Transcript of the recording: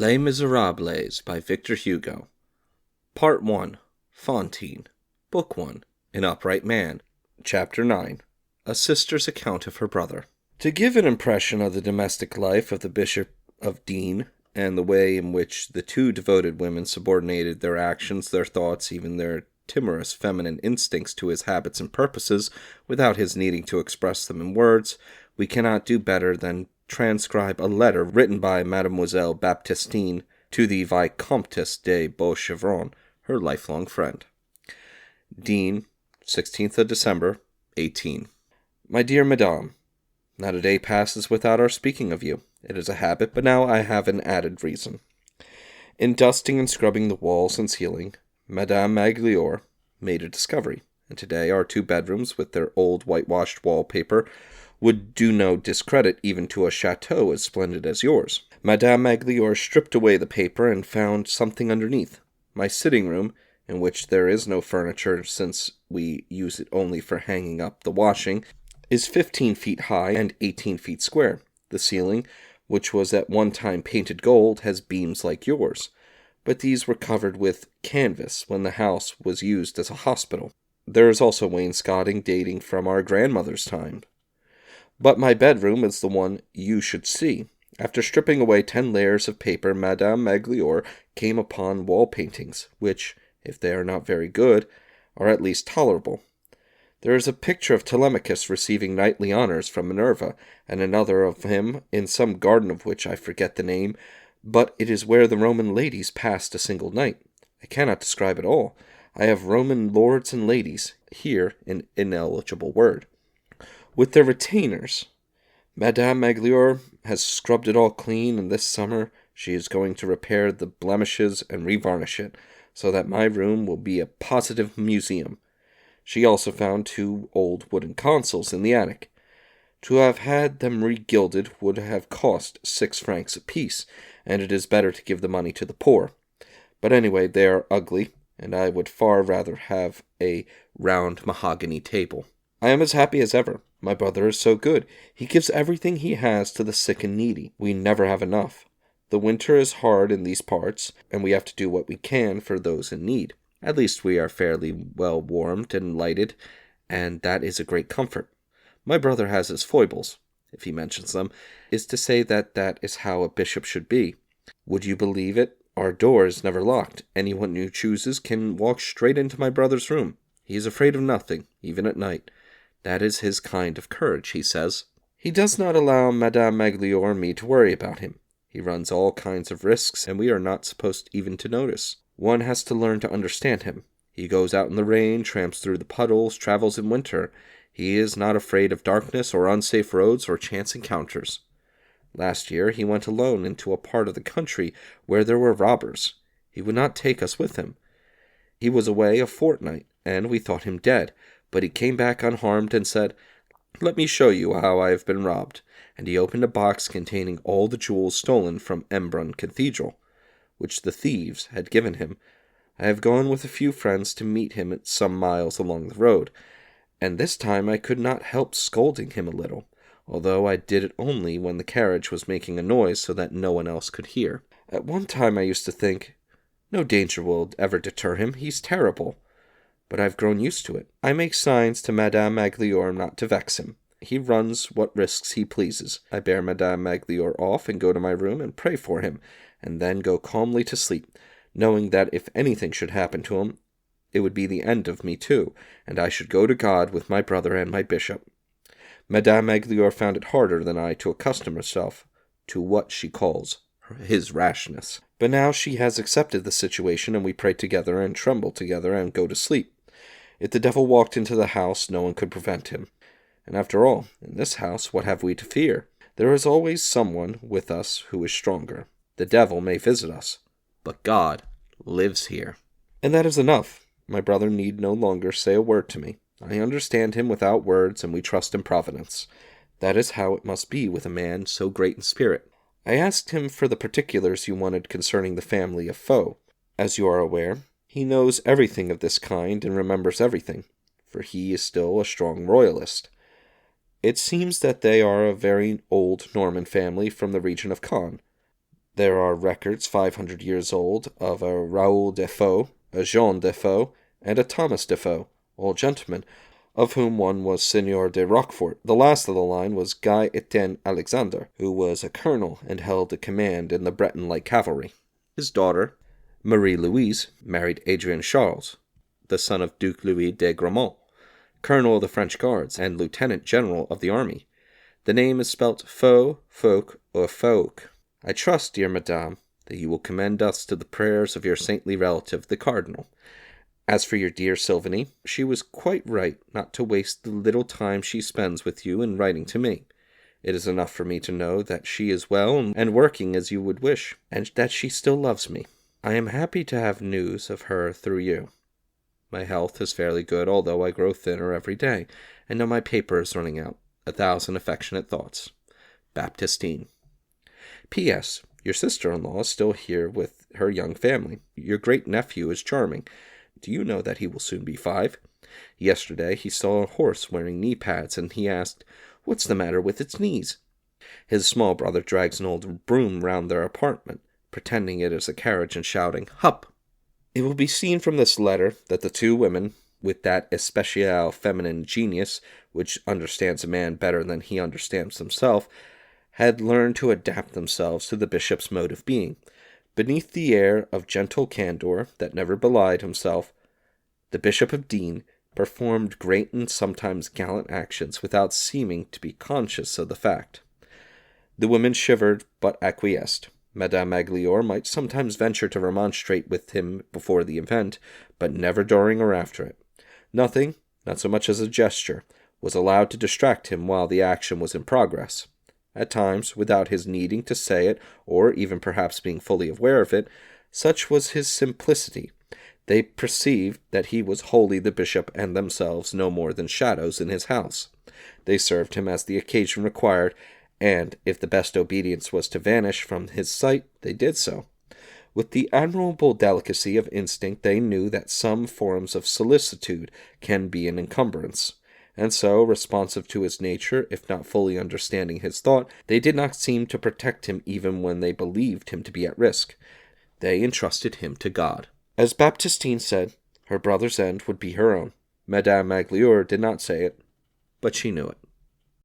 Les Misérables by Victor Hugo. Part 1. Fantine. Book 1. An Upright Man. Chapter 9. A Sister's Account of Her Brother. To give an impression of the domestic life of the Bishop of Digne, and the way in which the two devoted women subordinated their actions, their thoughts, even their timorous feminine instincts to his habits and purposes, without his needing to express them in words, we cannot do better than transcribe a letter written by Mademoiselle Baptistine to the Vicomtesse de Beauchevron, her lifelong friend. Digne, 16th of December, 18. My dear Madame, not a day passes without our speaking of you. It is a habit, but now I have an added reason. In dusting and scrubbing the walls and ceiling, Madame Magloire made a discovery, and today our two bedrooms, with their old whitewashed wallpaper, would do no discredit even to a chateau as splendid as yours. Madame Magloire stripped away the paper and found something underneath. My sitting room, in which there is no furniture since we use it only for hanging up the washing, is 15 feet high and 18 feet square. The ceiling, which was at one time painted gold, has beams like yours, but these were covered with canvas when the house was used as a hospital. There is also wainscoting dating from our grandmother's time. But my bedroom is the one you should see. After stripping away 10 layers of paper, Madame Magloire came upon wall paintings, which, if they are not very good, are at least tolerable. There is a picture of Telemachus receiving knightly honors from Minerva, and another of him in some garden of which I forget the name, but it is where the Roman ladies passed a single night. I cannot describe it all. I have Roman lords and ladies, here an ineligible word, with their retainers. Madame Magloire has scrubbed it all clean, and this summer she is going to repair the blemishes and revarnish it, so that my room will be a positive museum. She also found 2 old wooden consoles in the attic. To have had them re-gilded would have cost 6 francs apiece, and it is better to give the money to the poor. But anyway, they are ugly, and I would far rather have a round mahogany table. I am as happy as ever. My brother is so good. He gives everything he has to the sick and needy. We never have enough. The winter is hard in these parts, and we have to do what we can for those in need. At least we are fairly well warmed and lighted, and that is a great comfort. My brother has his foibles, if he mentions them, is to say that is how a bishop should be. Would you believe it? Our door is never locked. Anyone who chooses can walk straight into my brother's room. He is afraid of nothing, even at night. That is his kind of courage, he says. He does not allow Madame Magloire and me to worry about him. He runs all kinds of risks, and we are not supposed even to notice. One has to learn to understand him. He goes out in the rain, tramps through the puddles, travels in winter. He is not afraid of darkness or unsafe roads or chance encounters. Last year he went alone into a part of the country where there were robbers. He would not take us with him. He was away a fortnight, and we thought him dead. But he came back unharmed and said, "Let me show you how I have been robbed." And he opened a box containing all the jewels stolen from Embrun Cathedral, which the thieves had given him. I have gone with a few friends to meet him at some miles along the road, and this time I could not help scolding him a little, although I did it only when the carriage was making a noise so that no one else could hear. At one time I used to think, no danger will ever deter him, he's terrible. But I've grown used to it. I make signs to Madame Magloire not to vex him. He runs what risks he pleases. I bear Madame Magloire off and go to my room and pray for him, and then go calmly to sleep, knowing that if anything should happen to him, it would be the end of me too, and I should go to God with my brother and my bishop. Madame Magloire found it harder than I to accustom herself to what she calls his rashness. But now she has accepted the situation, and we pray together and tremble together and go to sleep. If the devil walked into the house, no one could prevent him. And after all, in this house, what have we to fear? There is always someone with us who is stronger. The devil may visit us, but God lives here. And that is enough. My brother need no longer say a word to me. I understand him without words, and we trust in Providence. That is how it must be with a man so great in spirit. I asked him for the particulars you wanted concerning the family of Faux. As you are aware, he knows everything of this kind and remembers everything, for he is still a strong royalist. It seems that they are a very old Norman family from the region of Caen. There are records 500 years old of a Raoul Defoe, a Jean Defoe, and a Thomas Defoe, all gentlemen, of whom one was Seigneur de Roquefort. The last of the line was Guy Etienne Alexander, who was a colonel and held a command in the Breton light cavalry. His daughter, Marie-Louise, married Adrien Charles, the son of Duke Louis de Gramont, colonel of the French Guards and lieutenant general of the army. The name is spelt Faux, Folk, or Folk. I trust, dear madame, that you will commend us to the prayers of your saintly relative, the cardinal. As for your dear Sylvanie, she was quite right not to waste the little time she spends with you in writing to me. It is enough for me to know that she is well and working as you would wish, and that she still loves me. I am happy to have news of her through you. My health is fairly good, although I grow thinner every day, and now my paper is running out. 1,000 affectionate thoughts. Baptistine. P.S. Your sister-in-law is still here with her young family. Your great-nephew is charming. Do you know that he will soon be 5? Yesterday he saw a horse wearing knee pads, and he asked, "What's the matter with its knees?" His small brother drags an old broom round their apartment, pretending it is a carriage and shouting, "Hup!" It will be seen from this letter that the two women, with that especial feminine genius which understands a man better than he understands himself, had learned to adapt themselves to the bishop's mode of being. Beneath the air of gentle candor that never belied himself, the Bishop of Digne performed great and sometimes gallant actions without seeming to be conscious of the fact. The women shivered but acquiesced. Madame Magloire might sometimes venture to remonstrate with him before the event, but never during or after it. Nothing, not so much as a gesture, was allowed to distract him while the action was in progress. At times, without his needing to say it, or even perhaps being fully aware of it, such was his simplicity, they perceived that he was wholly the bishop and themselves no more than shadows in his house. They served him as the occasion required, and if the best obedience was to vanish from his sight, they did so. With the admirable delicacy of instinct, they knew that some forms of solicitude can be an encumbrance, and so, responsive to his nature, if not fully understanding his thought, they did not seem to protect him even when they believed him to be at risk. They entrusted him to God. As Baptistine said, her brother's end would be her own. Madame Magloire did not say it, but she knew it.